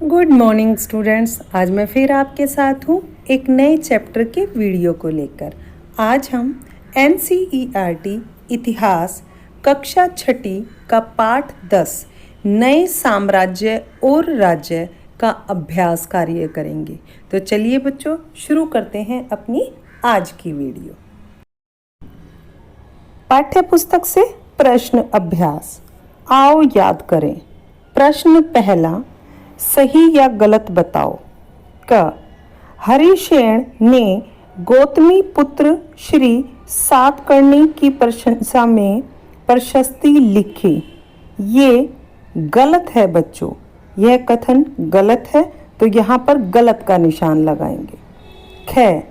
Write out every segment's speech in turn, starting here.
Good morning students. आज मैं फिर आपके साथ हूँ एक नए चैप्टर के वीडियो को लेकर। आज हम NCERT इतिहास कक्षा छठी का पाठ 10 नए साम्राज्य और राज्य का अभ्यास कार्य करेंगे। तो चलिए बच्चों शुरू करते हैं अपनी आज की वीडियो। पाठ्य पुस्तक से प्रश्न अभ्यास। आओ याद करें। प्रश्न पहला, सही या गलत बताओ। क हरिशेन ने गौतमी पुत्र श्री सातकर्णी की प्रशंसा में प्रशस्ति लिखी। ये गलत है बच्चों, यह कथन गलत है, तो यहाँ पर गलत का निशान लगाएंगे। ख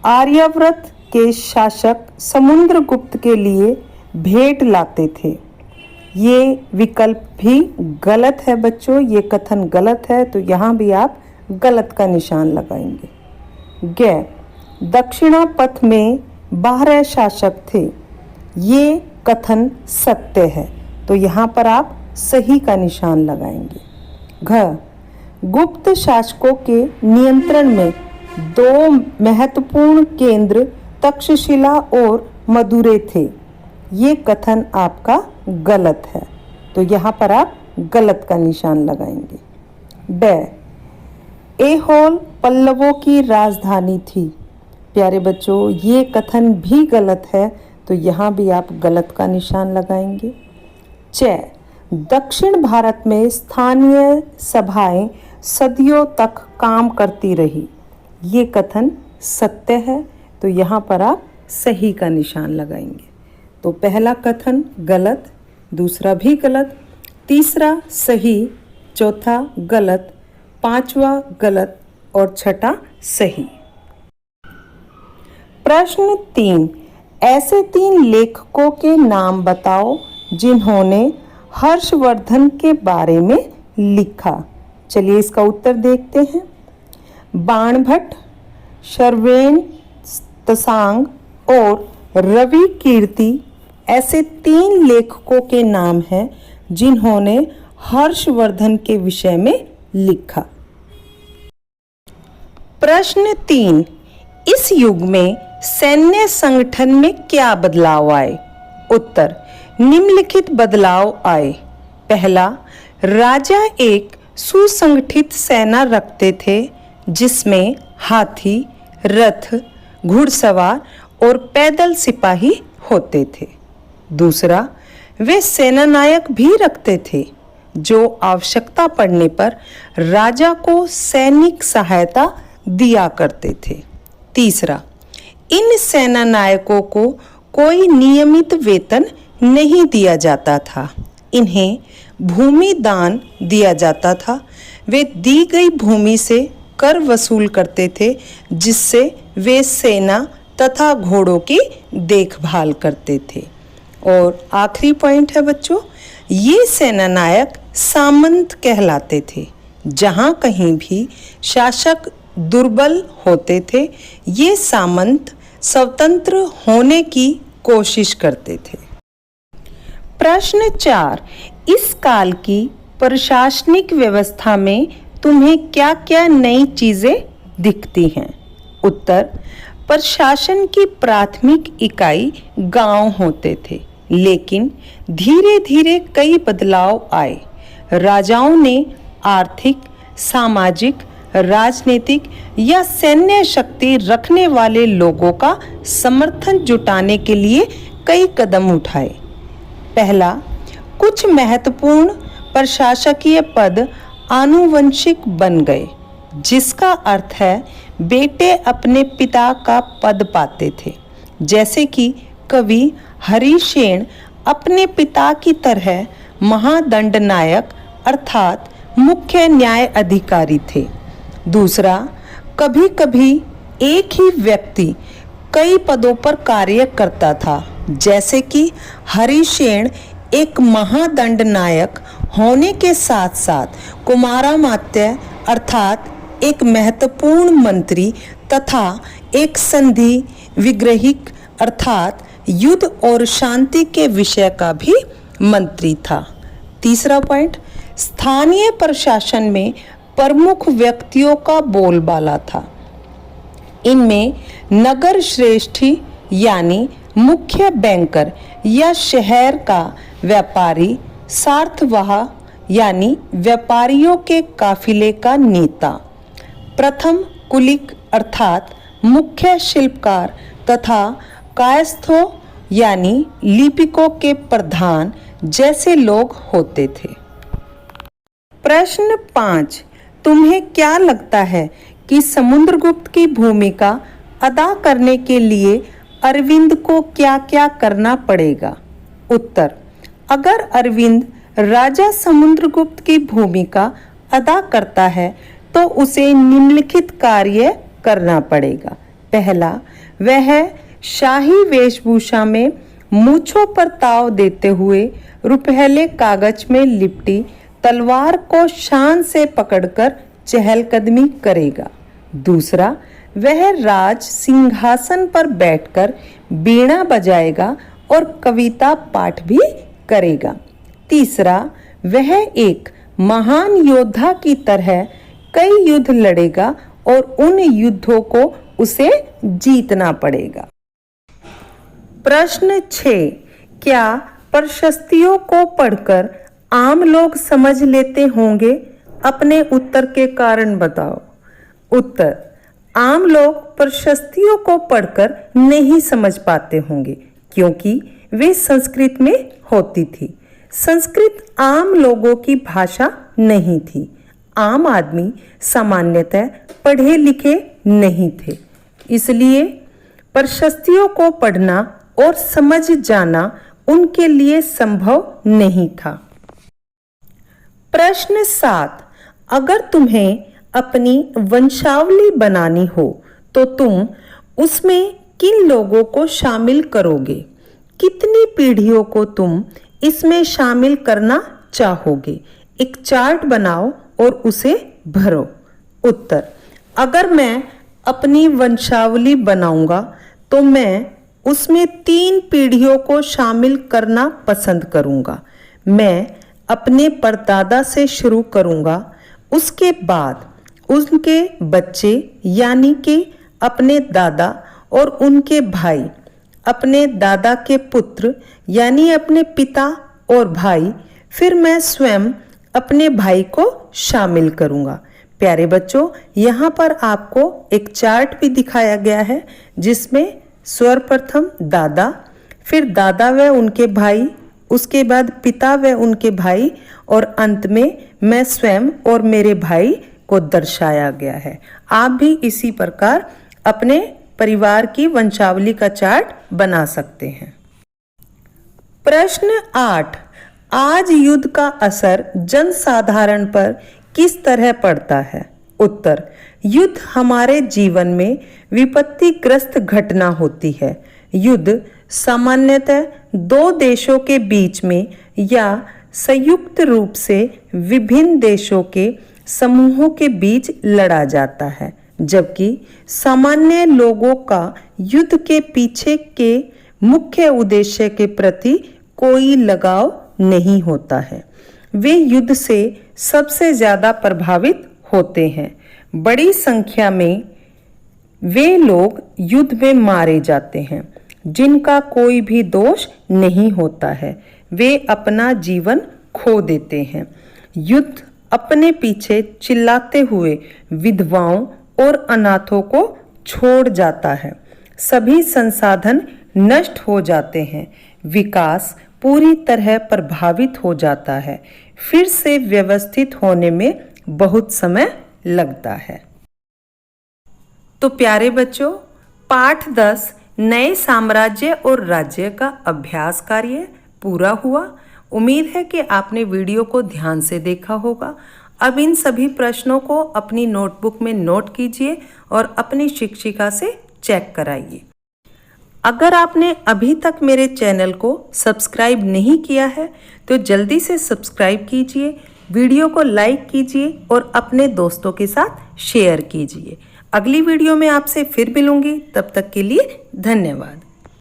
आर्यावर्त के शासक समुद्रगुप्त के लिए भेंट लाते थे। ये विकल्प भी गलत है बच्चों, ये कथन गलत है, तो यहाँ भी आप गलत का निशान लगाएंगे। ग दक्षिणा पथ में 12 शासक थे। ये कथन सत्य है, तो यहाँ पर आप सही का निशान लगाएंगे। घ गुप्त शासकों के नियंत्रण में 2 महत्वपूर्ण केंद्र तक्षशिला और मदुरै थे। ये कथन आपका गलत है, तो यहाँ पर आप गलत का निशान लगाएंगे। ड ऐहोल पल्लवों की राजधानी थी। प्यारे बच्चों, ये कथन भी गलत है, तो यहाँ भी आप गलत का निशान लगाएंगे। च दक्षिण भारत में स्थानीय सभाएं सदियों तक काम करती रही। ये कथन सत्य है, तो यहाँ पर आप सही का निशान लगाएंगे। तो पहला कथन गलत, दूसरा भी गलत, तीसरा सही, चौथा गलत, पांचवा गलत और छठा सही। प्रश्न 3, ऐसे 3 लेखकों के नाम बताओ जिन्होंने हर्षवर्धन के बारे में लिखा। चलिए इसका उत्तर देखते हैं। बाणभट्ट, शर्वेन तसांग और रवि कीर्ति ऐसे 3 लेखकों के नाम हैं जिन्होंने हर्षवर्धन के विषय में लिखा। प्रश्न 3, इस युग में सैन्य संगठन में क्या बदलाव आए। उत्तर, निम्नलिखित बदलाव आए। पहला, राजा एक सुसंगठित सेना रखते थे जिसमें हाथी, रथ, घुड़सवार और पैदल सिपाही होते थे। दूसरा, वे सेनानायक भी रखते थे जो आवश्यकता पड़ने पर राजा को सैनिक सहायता दिया करते थे। तीसरा, इन सेनानायकों को कोई नियमित वेतन नहीं दिया जाता था। इन्हें भूमि दान दिया जाता था। वे दी गई भूमि से कर वसूल करते थे जिससे वे सेना तथा घोड़ों की देखभाल करते थे। और आखिरी पॉइंट है बच्चों, ये सेनानायक सामंत कहलाते थे। जहाँ कहीं भी शासक दुर्बल होते थे, ये सामंत स्वतंत्र होने की कोशिश करते थे। प्रश्न 4, इस काल की प्रशासनिक व्यवस्था में तुम्हें क्या क्या नई चीजें दिखती हैं। उत्तर, प्रशासन की प्राथमिक इकाई गांव होते थे, लेकिन धीरे धीरे कई बदलाव आए। राजाओं ने आर्थिक, सामाजिक, राजनीतिक या सैन्य शक्ति रखने वाले लोगों का समर्थन जुटाने के लिए कई कदम उठाए। पहला, कुछ महत्वपूर्ण प्रशासकीय पद आनुवंशिक बन गए, जिसका अर्थ है बेटे अपने पिता का पद पाते थे। जैसे कि कवि हरिशेन अपने पिता की तरह महादंडनायक अर्थात मुख्य न्याय अधिकारी थे। दूसरा, कभी कभी एक ही व्यक्ति कई पदों पर कार्य करता था। जैसे कि हरिशेन एक महादंडनायक होने के साथ साथ कुमारामात्य अर्थात एक महत्वपूर्ण मंत्री तथा एक संधि विग्रहिक अर्थात युद्ध और शांति के विषय का भी मंत्री था। तीसरा पॉइंट, स्थानीय प्रशासन में प्रमुख व्यक्तियों का बोलबाला था। इनमें नगर श्रेष्ठी यानी मुख्य बैंकर या शहर का व्यापारी, सार्थवाह यानी व्यापारियों के काफिले का नेता, प्रथम कुलिक अर्थात मुख्य शिल्पकार तथा कायस्थों यानी लिपिकों के प्रधान जैसे लोग होते थे। प्रश्न 5, तुम्हें क्या लगता है कि समुद्रगुप्त की भूमिका अदा करने के लिए अरविंद को क्या क्या करना पड़ेगा? उत्तर, अगर अरविंद राजा समुद्रगुप्त की भूमिका अदा करता है तो उसे निम्नलिखित कार्य करना पड़ेगा। पहला, वह शाही वेशभूषा में मूंछों पर ताव देते हुए रुपहले कागज में लिपटी तलवार को शान से पकड़कर चहलकदमी करेगा। दूसरा, वह राज सिंहासन पर बैठकर वीणा बजाएगा और कविता पाठ भी करेगा। तीसरा, वह एक महान योद्धा की तरह कई युद्ध लड़ेगा और उन युद्धों को उसे जीतना पड़ेगा। प्रश्न 6, क्या प्रशस्तियों को पढ़कर आम लोग समझ लेते होंगे? अपने उत्तर के कारण बताओ। उत्तर, आम लोग प्रशस्तियों को पढ़कर नहीं समझ पाते होंगे क्योंकि वे संस्कृत में होती थी। संस्कृत आम लोगों की भाषा नहीं थी। आम आदमी सामान्यतः पढ़े लिखे नहीं थे, इसलिए प्रशस्तियों को पढ़ना और समझ जाना उनके लिए संभव नहीं था। प्रश्न 7, अगर तुम्हें अपनी वंशावली बनानी हो तो तुम उसमें किन लोगों को शामिल करोगे? कितनी पीढ़ियों को तुम इसमें शामिल करना चाहोगे? एक चार्ट बनाओ और उसे भरो। उत्तर, अगर मैं अपनी वंशावली बनाऊंगा तो मैं उसमें 3 पीढ़ियों को शामिल करना पसंद करूंगा। मैं अपने परदादा से शुरू करूंगा, उसके बाद उनके बच्चे यानी कि अपने दादा और उनके भाई, अपने दादा के पुत्र यानी अपने पिता और भाई, फिर मैं स्वयं अपने भाई को शामिल करूंगा। प्यारे बच्चों, यहाँ पर आपको एक चार्ट भी दिखाया गया है जिसमें सर्वप्रथम दादा, फिर दादा व उनके भाई, उसके बाद पिता व उनके भाई और अंत में मैं स्वयं और मेरे भाई को दर्शाया गया है। आप भी इसी प्रकार अपने परिवार की वंशावली का चार्ट बना सकते हैं। प्रश्न 8, आज युद्ध का असर जनसाधारण पर किस तरह पड़ता है? उत्तर, युद्ध हमारे जीवन में विपत्तिग्रस्त घटना होती है। युद्ध सामान्यतः 2 देशों के बीच में या संयुक्त रूप से विभिन्न देशों के समूहों के बीच लड़ा जाता है, जबकि सामान्य लोगों का युद्ध के पीछे के मुख्य उद्देश्य के प्रति कोई लगाव नहीं होता है। वे युद्ध से सबसे ज्यादा प्रभावित होते हैं। बड़ी संख्या में वे लोग युद्ध में मारे जाते हैं जिनका कोई भी दोष नहीं होता है। वे अपना जीवन खो देते हैं। युद्ध अपने पीछे चिल्लाते हुए विधवाओं और अनाथों को छोड़ जाता है। सभी संसाधन नष्ट हो जाते हैं। विकास पूरी तरह प्रभावित हो जाता है। फिर से व्यवस्थित होने में बहुत समय लगता है। तो प्यारे बच्चों, पाठ 10 नए साम्राज्य और राज्य का अभ्यास कार्य पूरा हुआ। उम्मीद है कि आपने वीडियो को ध्यान से देखा होगा। अब इन सभी प्रश्नों को अपनी नोटबुक में नोट कीजिए और अपनी शिक्षिका से चेक कराइए। अगर आपने अभी तक मेरे चैनल को सब्सक्राइब नहीं किया है तो जल्दी से सब्सक्राइब कीजिए, वीडियो को लाइक कीजिए और अपने दोस्तों के साथ शेयर कीजिए। अगली वीडियो में आपसे फिर मिलूंगी, तब तक के लिए धन्यवाद।